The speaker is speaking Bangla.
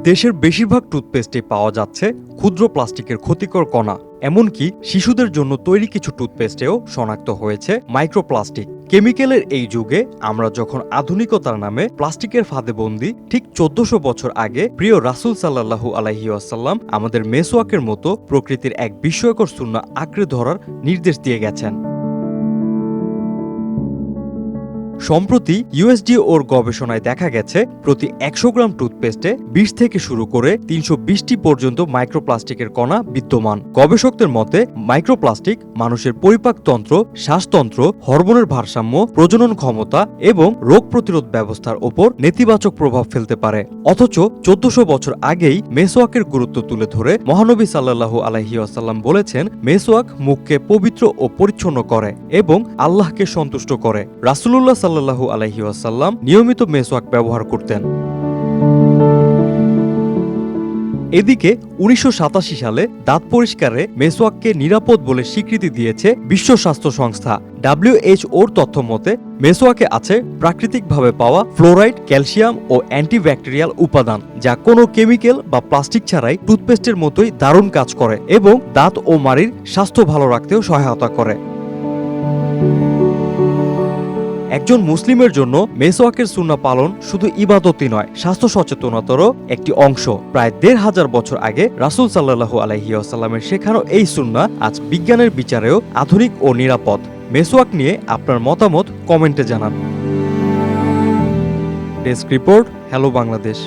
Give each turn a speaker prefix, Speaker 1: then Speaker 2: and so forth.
Speaker 1: দেশের বেশিরভাগ টুথপেস্টে পাওয়া যাচ্ছে ক্ষুদ্র প্লাস্টিকের ক্ষতিকর কণা। এমনকি শিশুদের জন্য তৈরি কিছু টুথপেস্টেও শনাক্ত হয়েছে মাইক্রোপ্লাস্টিক। কেমিক্যালের এই যুগে আমরা যখন আধুনিকতার নামে প্লাস্টিকের ফাঁদে বন্দী, ঠিক 1400 বছর আগে প্রিয় রাসূল সাল্লাল্লাহু আলাইহি ওয়াসাল্লাম আমাদের মেসওয়াকের মতো প্রকৃতির এক বিস্ময়কর সুন্নাহ আঁকড়ে ধরার নির্দেশ দিয়ে গেছেন। সম্প্রতি ইউএসডিওর গবেষণায় দেখা গেছে প্রতি 100 গ্রাম টুথপেস্টে 20 থেকে শুরু করে 320টি পর্যন্ত মাইক্রোপ্লাস্টিকের কণা বিদ্যমান। গবেষকদের মতে মাইক্রোপ্লাস্টিক মানুষের পরিপাকতন্ত্র, শ্বাসতন্ত্র, হরমোনের ভারসাম্য, প্রজনন ক্ষমতা এবং রোগ প্রতিরোধ ব্যবস্থার ওপর নেতিবাচক প্রভাব ফেলতে পারে। অথচ 1400 বছর আগেই মেসওয়াকের গুরুত্ব তুলে ধরে মহানবী সাল্লাল্লাহু আলাইহি ওয়াসাল্লাম বলেছেন, মেসওয়াক মুখকে পবিত্র ও পরিচ্ছন্ন করে এবং আল্লাহকে সন্তুষ্ট করে। রাসূলুল্লাহ সাল্লাল্লাহু আলাইহি ওয়াসাল্লাম নিয়মিত মেসওয়াক ব্যবহার করতেন। এদিকে 1987 সালে দাঁত পরিষ্কারে মেসওয়াককে নিরাপদ বলে স্বীকৃতি দিয়েছে বিশ্ব স্বাস্থ্য সংস্থা। WHO তথ্য মতে মেসওয়াকে আছে প্রাকৃতিকভাবে পাওয়া ফ্লোরাইড, ক্যালসিয়াম ও অ্যান্টিব্যাকটেরিয়াল উপাদান, যা কোনো কেমিক্যাল বা প্লাস্টিক ছাড়াই টুথপেস্টের মতোই দারুণ কাজ করে এবং দাঁত ও মাড়ির স্বাস্থ্য ভালো রাখতেও সহায়তা করে। একজন মুসলিমের জন্য মেসওয়াকের সুন্নাহ পালন শুধু ইবাদতই নয়, স্বাস্থ্য সচেতনতারও একটি অংশ। প্রায় 1500 বছর আগে রাসূল সাল্লাল্লাহু আলাইহি ওয়াসাল্লামের শেখানো এই সুন্নাহ আজ বিজ্ঞানের বিচারেও আধুনিক ও নিরাপদ। মেসওয়াক নিয়ে আপনার মতামত কমেন্টে জানান। Desk report, hello Bangladesh.